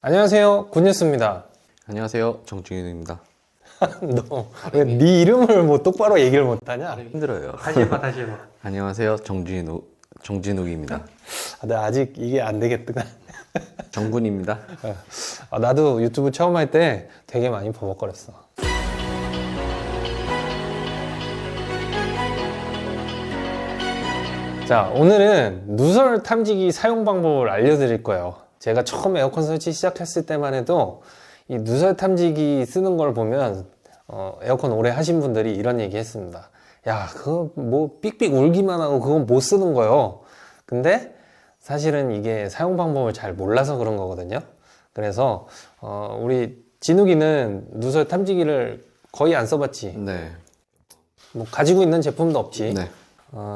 안녕하세요, 굿뉴스입니다. 안녕하세요, 정준입니다. 너 왜 네 이름을 뭐 똑바로 얘기를 못하냐? 힘들어요. 다시 해봐, 다시 해봐. 안녕하세요, 정진욱입니다. 나 아직 이게 안 되겠다. 정군입니다. 나도 유튜브 처음 할 때 되게 많이 버벅거렸어. 자, 오늘은 누설 탐지기 사용 방법을 알려드릴 거예요. 제가 처음 에어컨 설치 시작했을 때만 해도 이 누설 탐지기 쓰는 걸 보면 에어컨 오래 하신 분들이 이런 얘기 했습니다. 야, 그거 뭐 삑삑 울기만 하고 그건 못 쓰는 거예요. 근데 사실은 이게 사용 방법을 잘 몰라서 그런 거거든요. 그래서 우리 진욱이는 누설 탐지기를 거의 안 써봤지. 네. 뭐 가지고 있는 제품도 없지. 네.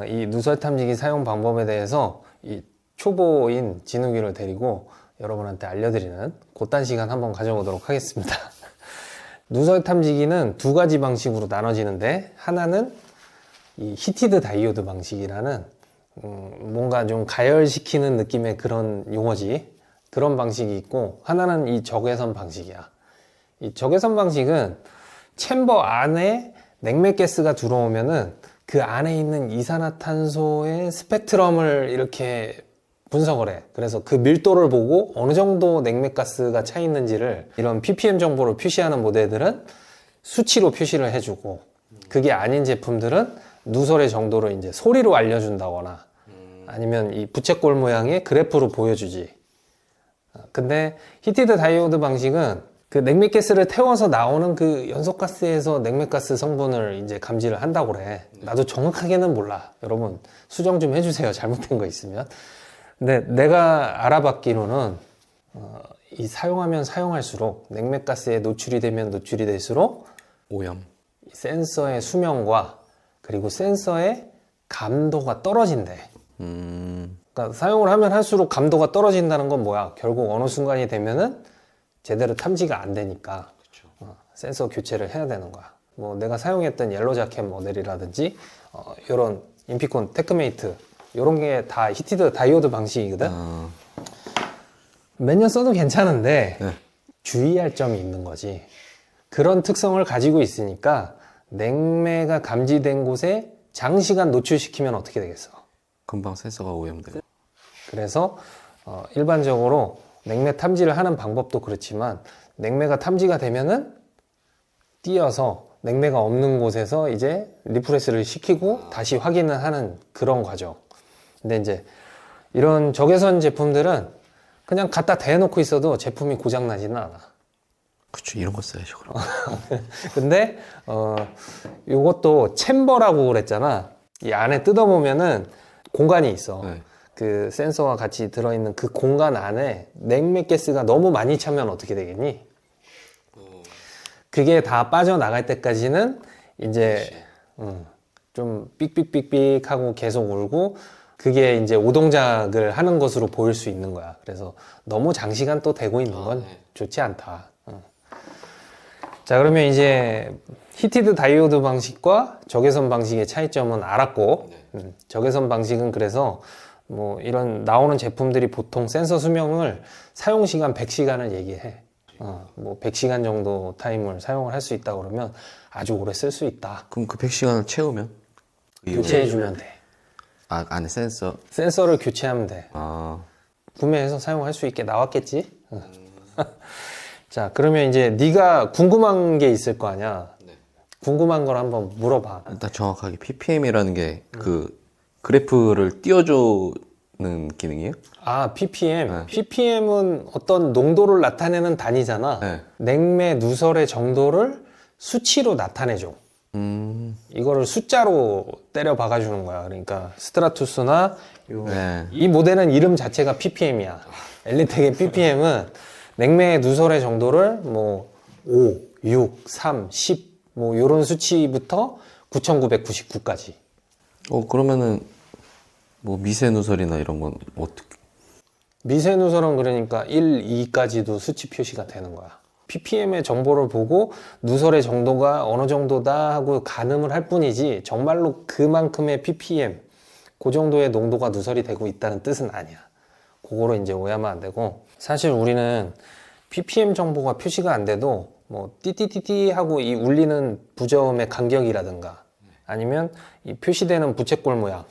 이 누설 탐지기 사용 방법에 대해서 이 초보인 진욱이를 데리고 여러분한테 알려드리는 그딴 시간 한번 가져보도록 하겠습니다. 누설 탐지기는 두 가지 방식으로 나눠지는데, 하나는 이 히티드 다이오드 방식이라는 뭔가 좀 가열시키는 느낌의 그런 용어지, 그런 방식이 있고, 하나는 이 적외선 방식이야. 이 적외선 방식은 챔버 안에 냉매가스가 들어오면은 그 안에 있는 이산화탄소의 스펙트럼을 이렇게 분석을 해. 그래서 그 밀도를 보고 어느 정도 냉매가스가 차 있는지를 이런 ppm 정보를 표시하는 모델들은 수치로 표시를 해주고, 그게 아닌 제품들은 누설의 정도를 이제 소리로 알려준다거나 아니면 이 부채꼴 모양의 그래프로 보여주지. 근데 히티드 다이오드 방식은 그 냉매가스를 태워서 나오는 그 연소가스에서 냉매가스 성분을 이제 감지를 한다고 그래. 나도 정확하게는 몰라. 여러분 수정 좀 해주세요, 잘못된 거 있으면. 근데 내가 알아봤기로는 이 사용하면 사용할수록 냉매가스에 노출이 되면 노출이 될수록 오염. 센서의 수명과 그리고 센서의 감도가 떨어진대. 그러니까 사용을 하면 할수록 감도가 떨어진다는 건 뭐야? 결국 어느 순간이 되면은 제대로 탐지가 안 되니까 센서 교체를 해야 되는 거야. 뭐 내가 사용했던 옐로 자켓 모델이라든지 이런 인피콘 테크메이트 이런 게 다 히티드 다이오드 방식이거든. 몇 년 써도 괜찮은데 네. 주의할 점이 있는 거지. 그런 특성을 가지고 있으니까 냉매가 감지된 곳에 장시간 노출시키면 어떻게 되겠어? 금방 센서가 오염돼요. 그래서 일반적으로 냉매 탐지를 하는 방법도 그렇지만, 냉매가 탐지가 되면은 띄어서 냉매가 없는 곳에서 이제 리프레스를 시키고 다시 확인을 하는 그런 과정. 근데 이제 이런 적외선 제품들은 그냥 갖다 대놓고 있어도 제품이 고장 나지는 않아. 그쵸, 이런 거 써야죠, 그럼. 근데 요것도 챔버라고 그랬잖아. 이 안에 뜯어보면은 공간이 있어. 네. 그 센서와 같이 들어있는 그 공간 안에 냉매가스가 너무 많이 차면 어떻게 되겠니? 그게 다 빠져나갈 때까지는 이제 좀 삑삑삑삑 하고 계속 울고, 그게 이제 오동작을 하는 것으로 보일 수 있는 거야. 그래서 너무 장시간 또 되고 있는 건 좋지 않다. 자, 그러면 이제 히티드 다이오드 방식과 적외선 방식의 차이점은 알았고, 적외선 방식은 그래서 뭐 이런 나오는 제품들이 보통 센서 수명을 사용시간 100시간을 얘기해. 뭐 100시간 정도 타임을 사용을 할 수 있다 그러면 아주 오래 쓸 수 있다. 그럼 그 100시간을 채우면? 교체해주면 돼. 안에 센서. 센서를 교체하면 돼. 구매해서 사용할 수 있게 나왔겠지? 자, 그러면 이제 네가 궁금한 게 있을 거 아니야. 궁금한 걸 한번 물어봐. 일단 정확하게 ppm이라는 게 그 그래프를 띄워주는 기능이에요? ppm. 네. ppm은 어떤 농도를 나타내는 단위잖아. 네. 냉매 누설의 정도를 수치로 나타내줘. 이거를 숫자로 때려 박아주는 거야. 그러니까 스트라투스나 네. 이 모델은 이름 자체가 ppm이야. 엘리텍의 ppm은 냉매 누설의 정도를 뭐 5, 6, 3, 10 뭐 요런 수치부터 9999까지. 그러면은 뭐 미세 누설이나 이런 건 어떻게? 미세 누설은 그러니까 1, 2까지도 수치 표시가 되는 거야. ppm의 정보를 보고 누설의 정도가 어느 정도다 하고 가늠을 할 뿐이지, 정말로 그만큼의 ppm, 그 정도의 농도가 누설이 되고 있다는 뜻은 아니야. 그거로 이제 오해하면 안 되고, 사실 우리는 ppm 정보가 표시가 안 돼도 뭐 띠띠띠띠 하고 이 울리는 부저음의 간격이라든가 아니면 이 표시되는 부채꼴 모양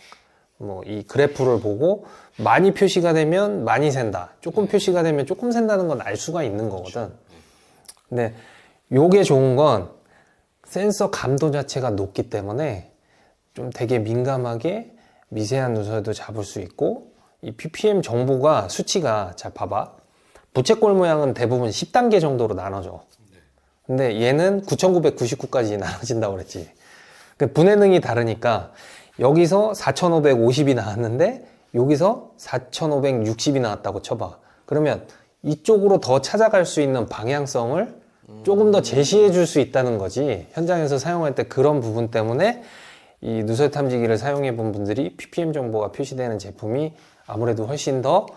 뭐 이 그래프를 보고 많이 표시가 되면 많이 샌다, 조금 표시가 되면 조금 샌다는 건 알 수가 있는 거거든. 근데 요게 좋은 건 센서 감도 자체가 높기 때문에 좀 되게 민감하게 미세한 누설도 잡을 수 있고, 이 ppm 정보가 수치가 잘 봐봐, 부채꼴 모양은 대부분 10단계 정도로 나눠져. 근데 얘는 9999까지 나눠진다고 그랬지. 분해능이 다르니까 여기서 4550이 나왔는데 여기서 4560이 나왔다고 쳐봐. 그러면 이쪽으로 더 찾아갈 수 있는 방향성을 조금 더 제시해 줄 수 있다는 거지. 현장에서 사용할 때 그런 부분 때문에 이 누설 탐지기를 사용해 본 분들이 ppm 정보가 표시되는 제품이 아무래도 훨씬 더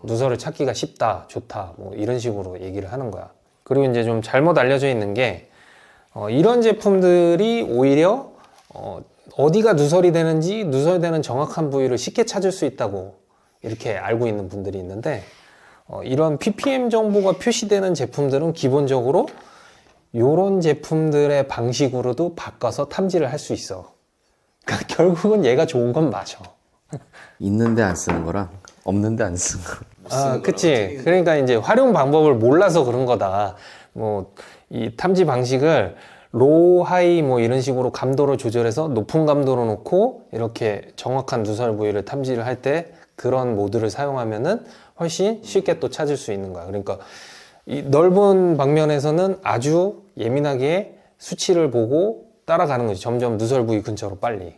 누설을 찾기가 쉽다, 좋다, 뭐 이런 식으로 얘기를 하는 거야. 그리고 이제 좀 잘못 알려져 있는 게 이런 제품들이 오히려 어디가 누설이 되는지 누설되는 정확한 부위를 쉽게 찾을 수 있다고 이렇게 알고 있는 분들이 있는데, 이런 ppm 정보가 표시되는 제품들은 기본적으로 이런 제품들의 방식으로도 바꿔서 탐지를 할 수 있어. 그러니까 결국은 얘가 좋은 건 맞아. 있는데 안 쓰는 거랑 없는데 안 쓰는 거. 그치. 그러니까 이제 활용 방법을 몰라서 그런 거다. 뭐, 이 탐지 방식을 로우, 하이 뭐 이런 식으로 감도를 조절해서 높은 감도로 놓고 이렇게 정확한 누설 부위를 탐지를 할 때 그런 모드를 사용하면은 훨씬 쉽게 또 찾을 수 있는 거야. 그러니까 이 넓은 방면에서는 아주 예민하게 수치를 보고 따라가는 거지. 점점 누설 부위 근처로 빨리.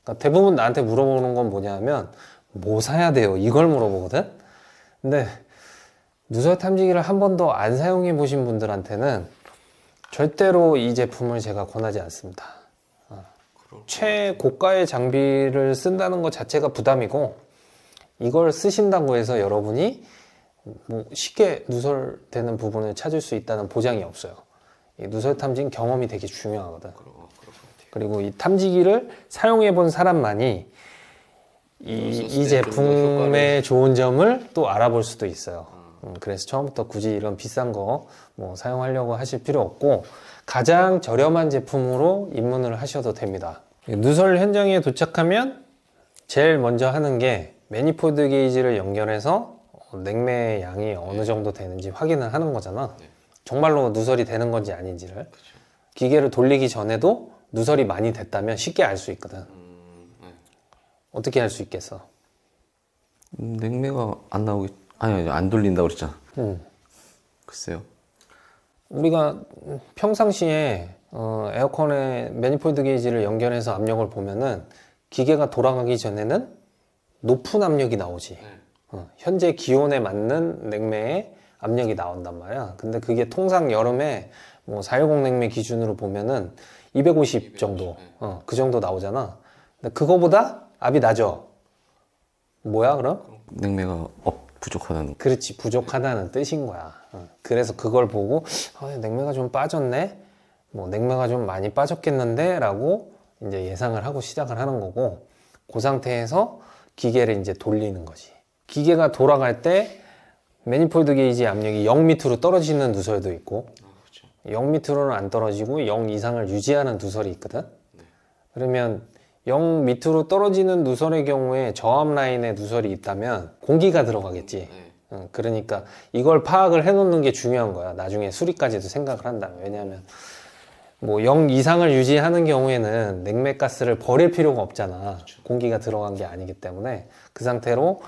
그러니까 대부분 나한테 물어보는 건 뭐냐면 뭐 사야 돼요? 이걸 물어보거든? 근데 누설 탐지기를 한 번도 안 사용해 보신 분들한테는 절대로 이 제품을 제가 권하지 않습니다. 최고가의 장비를 쓴다는 것 자체가 부담이고, 이걸 쓰신다고 해서 여러분이 뭐 쉽게 누설되는 부분을 찾을 수 있다는 보장이 없어요. 이 누설 탐지는 경험이 되게 중요하거든. 그리고 이 탐지기를 사용해 본 사람만이 이 제품의 좋은 점을 또 알아볼 수도 있어요. 그래서 처음부터 굳이 이런 비싼 거 뭐 사용하려고 하실 필요 없고, 가장 저렴한 제품으로 입문을 하셔도 됩니다. 누설 현장에 도착하면 제일 먼저 하는 게 매니폴드 게이지를 연결해서 냉매의 양이 어느 정도 되는지 확인을 하는 거잖아. 정말로 누설이 되는 건지 아닌지를. 기계를 돌리기 전에도 누설이 많이 됐다면 쉽게 알 수 있거든. 어떻게 알 수 있겠어? 냉매가 안 나오기, 아니, 안 돌린다고 그랬잖아. 글쎄요. 우리가 평상시에 에어컨에 매니폴드 게이지를 연결해서 압력을 보면은 기계가 돌아가기 전에는 높은 압력이 나오지. 현재 기온에 맞는 냉매의 압력이 나온단 말이야. 근데 그게 통상 여름에 뭐 410 냉매 기준으로 보면은 250 정도, 그 정도 나오잖아. 근데 그거보다 압이 낮아. 뭐야 그럼? 냉매가 부족하다는. 그렇지, 부족하다는 뜻인 거야. 그래서 그걸 보고 냉매가 좀 빠졌네, 뭐 냉매가 좀 많이 빠졌겠는데 라고 이제 예상을 하고 시작을 하는 거고, 그 상태에서 기계를 이제 돌리는 거지. 기계가 돌아갈 때 매니폴드 게이지 압력이 0 밑으로 떨어지는 누설도 있고, 0 밑으로는 안 떨어지고 0 이상을 유지하는 누설이 있거든. 그러면 0 밑으로 떨어지는 누설의 경우에 저압 라인에 누설이 있다면 공기가 들어가겠지. 그러니까 이걸 파악을 해놓는 게 중요한 거야. 나중에 수리까지도 생각을 한다면. 왜냐하면 뭐 0 이상을 유지하는 경우에는 냉매 가스를 버릴 필요가 없잖아. 공기가 들어간 게 아니기 때문에 그 상태로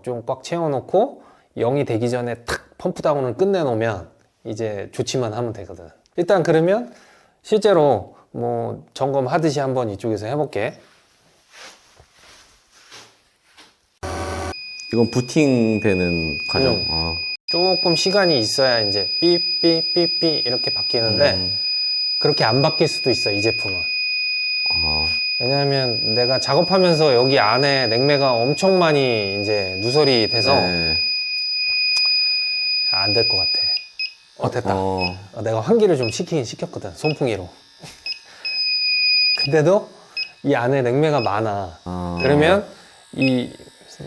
좀 꽉 채워놓고 0이 되기 전에 탁 펌프다운을 끝내놓으면 이제 조치만 하면 되거든. 일단 그러면 실제로 뭐 점검하듯이 한번 이쪽에서 해볼게. 이건 부팅되는 과정. 조금 시간이 있어야 이제 삐삐삐삐 이렇게 바뀌는데 그렇게 안 바뀔 수도 있어, 이 제품은. 왜냐하면 내가 작업하면서 여기 안에 냉매가 엄청 많이 이제 누설이 돼서 안 될 것 같아. 됐다. 내가 환기를 좀 시키긴 시켰거든, 손풍기로. 근데도 이 안에 냉매가 많아. 그러면 이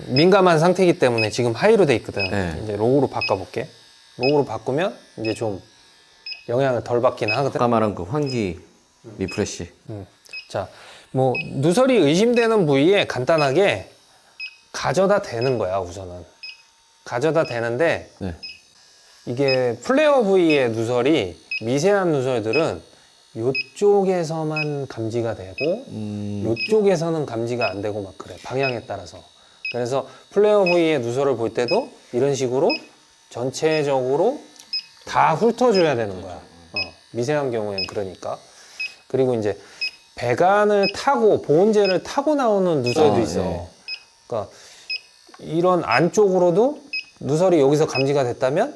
민감한 상태이기 때문에 지금 하이로 돼 있거든. 이제 로우로 바꿔볼게. 목으로 바꾸면 이제 좀 영향을 덜 받긴 하거든. 아까 말한 그 환기 리프레시. 자, 뭐 누설이 의심되는 부위에 간단하게 가져다 대는 거야. 우선은 가져다 대는데 네. 이게 플레어 부위의 누설이 미세한 누설들은 요쪽에서만 감지가 되고 요쪽에서는 감지가 안 되고 막 그래. 방향에 따라서. 그래서 플레어 부위의 누설을 볼 때도 이런 식으로 전체적으로 다 훑어줘야 되는 거야. 미세한 경우엔 그러니까. 그리고 이제 배관을 타고 보온재를 타고 나오는 누설도 있어. 네. 그러니까 이런 안쪽으로도 누설이 여기서 감지가 됐다면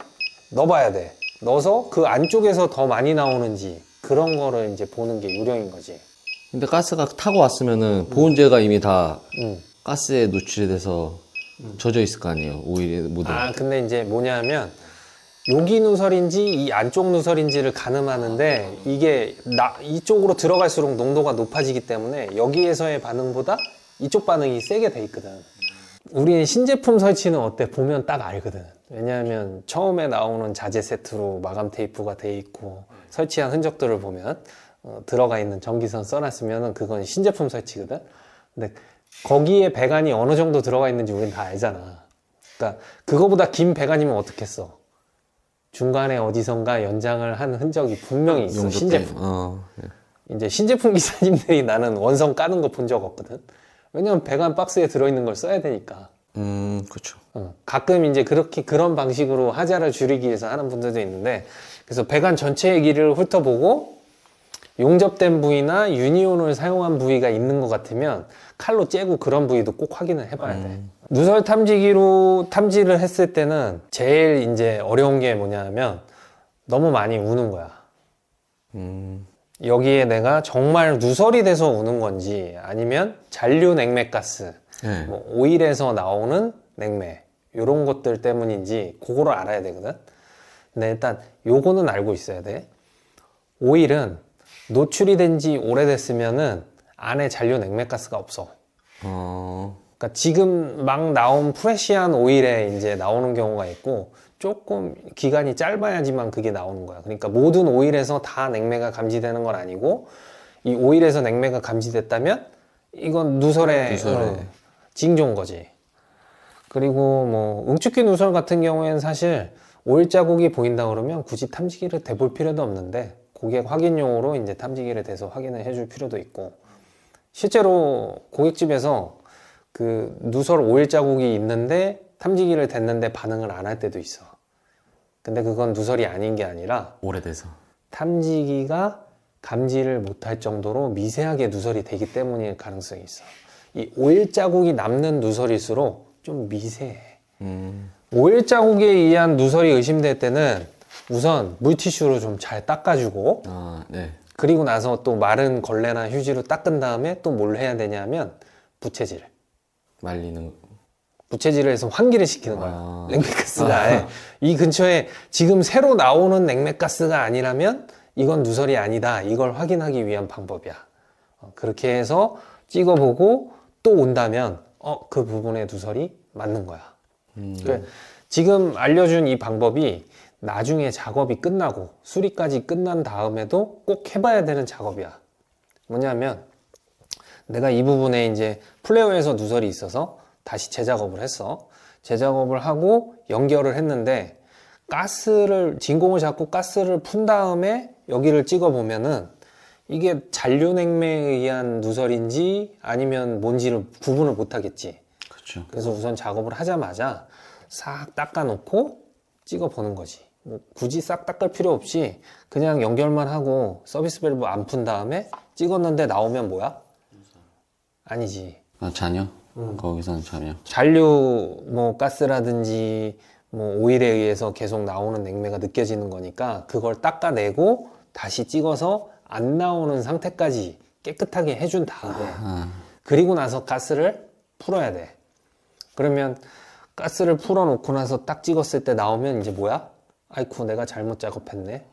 넣어봐야 돼. 넣어서 그 안쪽에서 더 많이 나오는지 그런 거를 이제 보는 게 요령인 거지. 근데 가스가 타고 왔으면은 보온재가 이미 다 음. 가스에 노출이 돼서 젖어 있을 거 아니에요. 오일에 묻어. 아, 근데 이제 뭐냐면 여기 누설인지 이 안쪽 누설인지를 가늠하는데 이게 이쪽으로 들어갈수록 농도가 높아지기 때문에 여기에서의 반응보다 이쪽 반응이 세게 돼 있거든. 우리 신제품 설치는 어때? 보면 딱 알거든. 왜냐하면 처음에 나오는 자재 세트로 마감 테이프가 돼 있고 설치한 흔적들을 보면 들어가 있는 전기선 써놨으면 그건 신제품 설치거든. 근데 거기에 배관이 어느 정도 들어가 있는지 우린 다 알잖아. 그러니까 그거보다 긴 배관이면 어떻겠어? 중간에 어디선가 연장을 한 흔적이 분명히 있어. 용접 신제품. 예. 이제 신제품 기사님들이 나는 원성 까는 거 본 적 없거든. 왜냐면 배관 박스에 들어있는 걸 써야 되니까. 그렇죠. 가끔 이제 그런 방식으로 하자를 줄이기 위해서 하는 분들도 있는데, 그래서 배관 전체의 길이를 훑어보고 용접된 부위나 유니온을 사용한 부위가 있는 것 같으면 칼로 째고 그런 부위도 꼭 확인을 해봐야 돼. 누설 탐지기로 탐지를 했을 때는 제일 이제 어려운 게 뭐냐면 너무 많이 우는 거야. 여기에 내가 정말 누설이 돼서 우는 건지 아니면 잔류 냉매가스, 네. 뭐 오일에서 나오는 냉매 이런 것들 때문인지 그거를 알아야 되거든. 근데 일단 요거는 알고 있어야 돼. 오일은 노출이 된 지 오래됐으면은 안에 잔류 냉매가스가 없어. 그러니까 지금 막 나온 프레시한 오일에 이제 나오는 경우가 있고 조금 기간이 짧아야지만 그게 나오는 거야. 그러니까 모든 오일에서 다 냉매가 감지되는 건 아니고 이 오일에서 냉매가 감지됐다면 이건 누설의 징조인 거지. 그리고 뭐 응축기 누설 같은 경우에는 사실 오일 자국이 보인다 그러면 굳이 탐지기를 대볼 필요도 없는데 고객 확인용으로 이제 탐지기를 대서 확인을 해줄 필요도 있고, 실제로 고깃집에서 그 누설 오일 자국이 있는데 탐지기를 댔는데 반응을 안 할 때도 있어. 근데 그건 누설이 아닌 게 아니라 오래돼서 탐지기가 감지를 못할 정도로 미세하게 누설이 되기 때문일 가능성이 있어. 이 오일 자국이 남는 누설일수록 좀 미세해. 오일 자국에 의한 누설이 의심될 때는 우선 물티슈로 좀 잘 닦아주고, 네. 그리고 나서 또 마른 걸레나 휴지로 닦은 다음에 또 뭘 해야 되냐면 부채질. 말리는. 부채질을 해서 환기를 시키는 거야. 냉매가스가 아예 이 근처에 지금 새로 나오는 냉매가스가 아니라면 이건 누설이 아니다. 이걸 확인하기 위한 방법이야. 그렇게 해서 찍어보고 또 온다면 그 부분의 누설이 맞는 거야. 그러니까 지금 알려준 이 방법이 나중에 작업이 끝나고 수리까지 끝난 다음에도 꼭 해봐야 되는 작업이야. 뭐냐면 내가 이 부분에 이제 플레어에서 누설이 있어서 다시 재작업을 했어. 재작업을 하고 연결을 했는데 진공을 잡고 가스를 푼 다음에 여기를 찍어 보면은 이게 잔류냉매에 의한 누설인지 아니면 뭔지를 구분을 못 하겠지. 그렇죠. 그래서 우선 작업을 하자마자 싹 닦아 놓고 찍어 보는 거지. 뭐 굳이 싹 닦을 필요 없이 그냥 연결만 하고 서비스 밸브 안 푼 다음에 찍었는데 나오면 뭐야? 아니지. 잔여? 거기서는 잔여. 잔류 뭐 가스라든지 뭐 오일에 의해서 계속 나오는 냉매가 느껴지는 거니까 그걸 닦아내고 다시 찍어서 안 나오는 상태까지 깨끗하게 해준 다음에 그리고 나서 가스를 풀어야 돼. 그러면 가스를 풀어놓고 나서 딱 찍었을 때 나오면 이제 뭐야? 아이쿠, 내가 잘못 작업했네.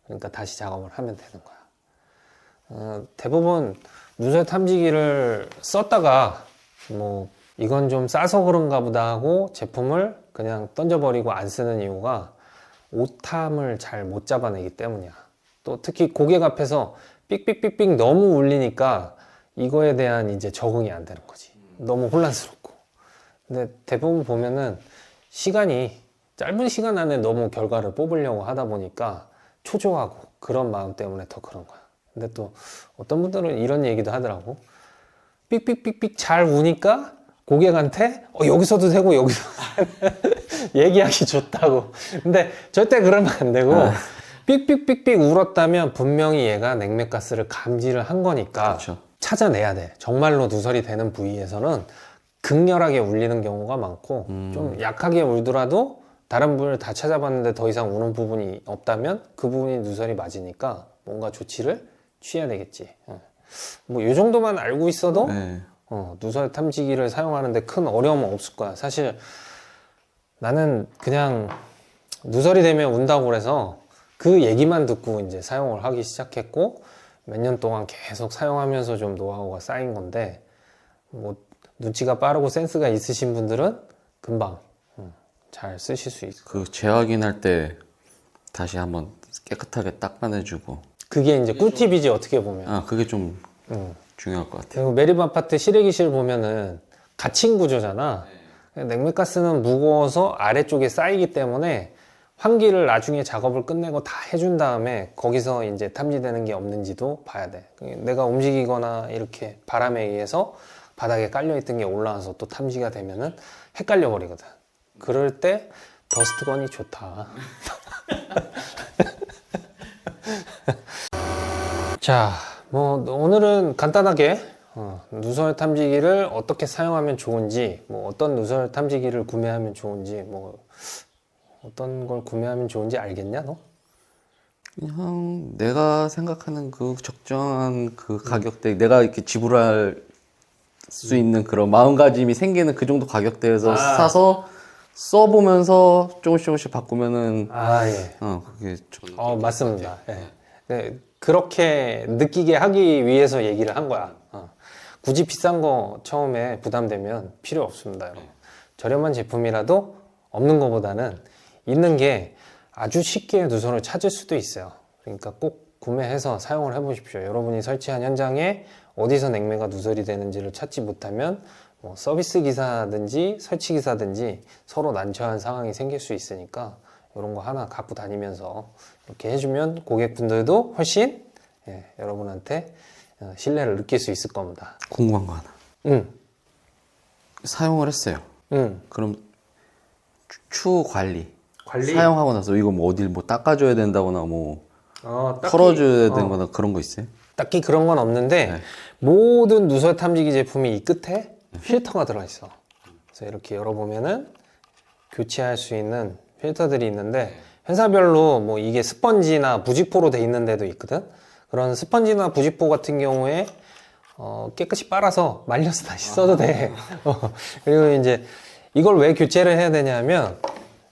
그러니까 다시 작업을 하면 되는 거야. 대부분 누설 탐지기를 썼다가 뭐 이건 좀 싸서 그런가 보다 하고 제품을 그냥 던져버리고 안 쓰는 이유가 오탐을 잘 못 잡아내기 때문이야. 또 특히 고객 앞에서 삑삑삑삑 너무 울리니까 이거에 대한 이제 적응이 안 되는 거지. 너무 혼란스럽고. 근데 대부분 보면은 시간이 짧은 시간 안에 너무 결과를 뽑으려고 하다 보니까 초조하고 그런 마음 때문에 더 그런 거야. 근데 또 어떤 분들은 이런 얘기도 하더라고. 삑삑삑삑 잘 우니까 고객한테 여기서도 되고 여기서도 얘기하기 좋다고. 근데 절대 그러면 안 되고 삑삑삑삑 울었다면 분명히 얘가 냉맥가스를 감지를 한 거니까 그렇죠. 찾아내야 돼. 정말로 누설이 되는 부위에서는 극렬하게 울리는 경우가 많고 좀 약하게 울더라도 다른 부분을 다 찾아봤는데 더 이상 우는 부분이 없다면 그 부분이 누설이 맞으니까 뭔가 조치를 취해야 되겠지. 뭐 이 정도만 알고 있어도 네. 누설 탐지기를 사용하는데 큰 어려움은 없을 거야. 사실 나는 그냥 누설이 되면 운다고 그래서 그 얘기만 듣고 이제 사용을 하기 시작했고 몇 년 동안 계속 사용하면서 좀 노하우가 쌓인 건데 뭐 눈치가 빠르고 센스가 있으신 분들은 금방 잘 쓰실 수 있을 거예요. 그 재확인할 때 다시 한번 깨끗하게 닦아내주고. 그게 이제 꿀팁이지 어떻게 보면. 그게 좀 중요할 것 같아요. 그리고 매립 아파트 실외기실 보면은 갇힌 구조잖아. 냉매가스는 무거워서 아래쪽에 쌓이기 때문에 환기를 나중에 작업을 끝내고 다 해준 다음에 거기서 이제 탐지되는 게 없는지도 봐야 돼. 내가 움직이거나 이렇게 바람에 의해서 바닥에 깔려있던 게 올라와서 또 탐지가 되면은 헷갈려 버리거든. 그럴 때 더스트건이 좋다. 자, 뭐 오늘은 간단하게 누설 탐지기를 어떻게 사용하면 좋은지, 뭐 어떤 누설 탐지기를 구매하면 좋은지, 뭐 어떤 걸 구매하면 좋은지 알겠냐 너? 그냥 내가 생각하는 그 적정한 그 가격대, 내가 이렇게 지불할 수 있는 그런 마음가짐이 생기는 그 정도 가격대에서 사서 써보면서 조금씩 바꾸면은 예. 그게 좀 맞습니다. 예. 네, 그렇게 느끼게 하기 위해서 얘기를 한 거야. 굳이 비싼 거 처음에 부담되면 필요 없습니다, 여러분. 저렴한 제품이라도 없는 것보다는 있는 게 아주 쉽게 누설을 찾을 수도 있어요. 그러니까 꼭 구매해서 사용을 해보십시오. 여러분이 설치한 현장에 어디서 냉매가 누설이 되는지를 찾지 못하면 뭐 서비스 기사든지 설치 기사든지 서로 난처한 상황이 생길 수 있으니까 이런 거 하나 갖고 다니면서 이렇게 해주면 고객분들도 훨씬 여러분한테 신뢰를 느낄 수 있을 겁니다. 궁금한 거 하나. 사용을 했어요. 그럼 추후 관리. 사용하고 나서 이거 뭐 어딜 뭐 닦아줘야 된다거나 뭐 털어줘야 된거나 그런 거 있어요? 딱히 그런 건 없는데 모든 누설 탐지기 제품이 이 끝에 필터가 들어있어. 그래서 이렇게 열어보면은 교체할 수 있는 필터들이 있는데 회사별로 뭐 이게 스펀지나 부직포로 돼 있는 데도 있거든. 그런 스펀지나 부직포 같은 경우에 깨끗이 빨아서 말려서 다시 써도 돼. 그리고 이제 이걸 왜 교체를 해야 되냐면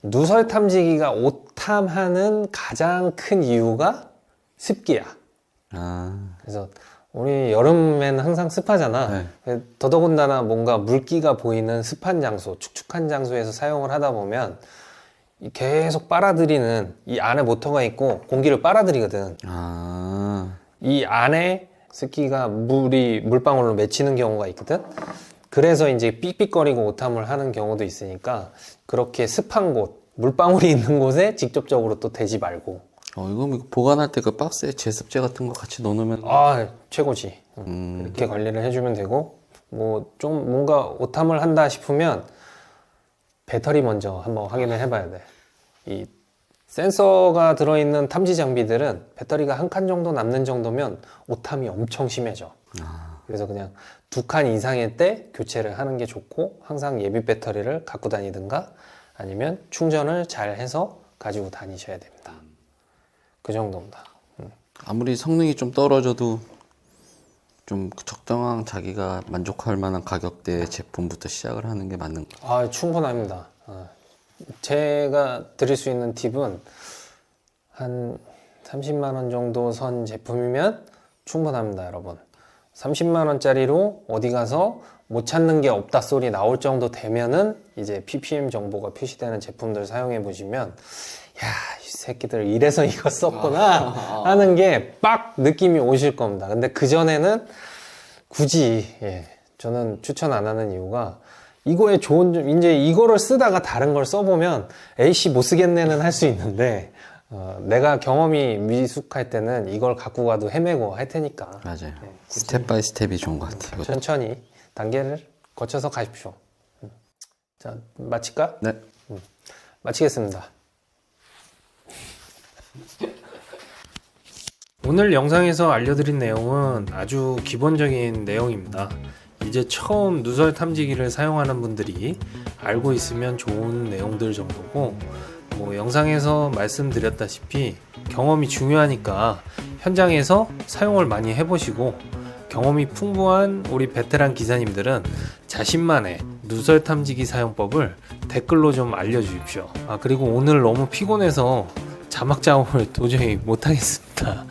누설 탐지기가 오탐하는 가장 큰 이유가 습기야. 그래서 우리 여름에는 항상 습하잖아. 더더군다나 뭔가 물기가 보이는 습한 장소, 축축한 장소에서 사용을 하다 보면 계속 빨아들이는 이 안에 모터가 있고 공기를 빨아들이거든. 이 안에 습기가 물방울로 맺히는 경우가 있거든. 그래서 이제 삑삑거리고 오탐을 하는 경우도 있으니까 그렇게 습한 곳, 물방울이 있는 곳에 직접적으로 또 대지 말고. 이거 보관할 때 그 박스에 제습제 같은 거 같이 넣어놓으면 최고지. 이렇게 관리를 해주면 되고, 뭐 좀 뭔가 오탐을 한다 싶으면 배터리 먼저 한번 확인을 해봐야 돼. 이 센서가 들어있는 탐지 장비들은 배터리가 한 칸 정도 남는 정도면 오탐이 엄청 심해져. 그래서 그냥 2칸 이상일 때 교체를 하는 게 좋고, 항상 예비 배터리를 갖고 다니든가 아니면 충전을 잘 해서 가지고 다니셔야 됩니다. 그 정도입니다. 아무리 성능이 좀 떨어져도 좀 적당한 자기가 만족할 만한 가격대의 제품부터 시작을 하는 게 맞는 거예요. 충분합니다. 제가 드릴 수 있는 팁은 한 30만 원 정도 선 제품이면 충분합니다, 여러분. 30만 원짜리로 어디 가서 못 찾는 게 없다 소리 나올 정도 되면은 이제 ppm 정보가 표시되는 제품들 사용해 보시면 새끼들 이래서 이거 썼구나 하는 게 빡 느낌이 오실 겁니다. 근데 그전에는 굳이 저는 추천 안 하는 이유가 이거의 좋은 점, 이제 이거를 쓰다가 다른 걸 써보면 에이씨 못 쓰겠네는 할 수 있는데 내가 경험이 미숙할 때는 이걸 갖고 가도 헤매고 할 테니까 맞아요. 스텝 바이 스텝이 좋은 것 같아요. 천천히 단계를 거쳐서 가십시오. 자, 마칠까? 네. 마치겠습니다. 오늘 영상에서 알려드린 내용은 아주 기본적인 내용입니다. 이제 처음 누설 탐지기를 사용하는 분들이 알고 있으면 좋은 내용들 정도고, 뭐 영상에서 말씀드렸다시피 경험이 중요하니까 현장에서 사용을 많이 해보시고, 경험이 풍부한 우리 베테랑 기사님들은 자신만의 누설 탐지기 사용법을 댓글로 좀 알려주십시오. 그리고 오늘 너무 피곤해서 자막 작업을 도저히 못하겠습니다.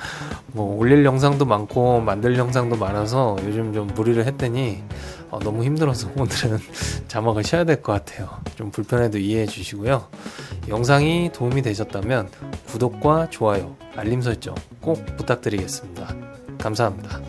뭐 올릴 영상도 많고 만들 영상도 많아서 요즘 좀 무리를 했더니 너무 힘들어서 오늘은 자막을 쉬어야 될 것 같아요. 좀 불편해도 이해해 주시고요. 영상이 도움이 되셨다면 구독과 좋아요, 알림 설정 꼭 부탁드리겠습니다. 감사합니다.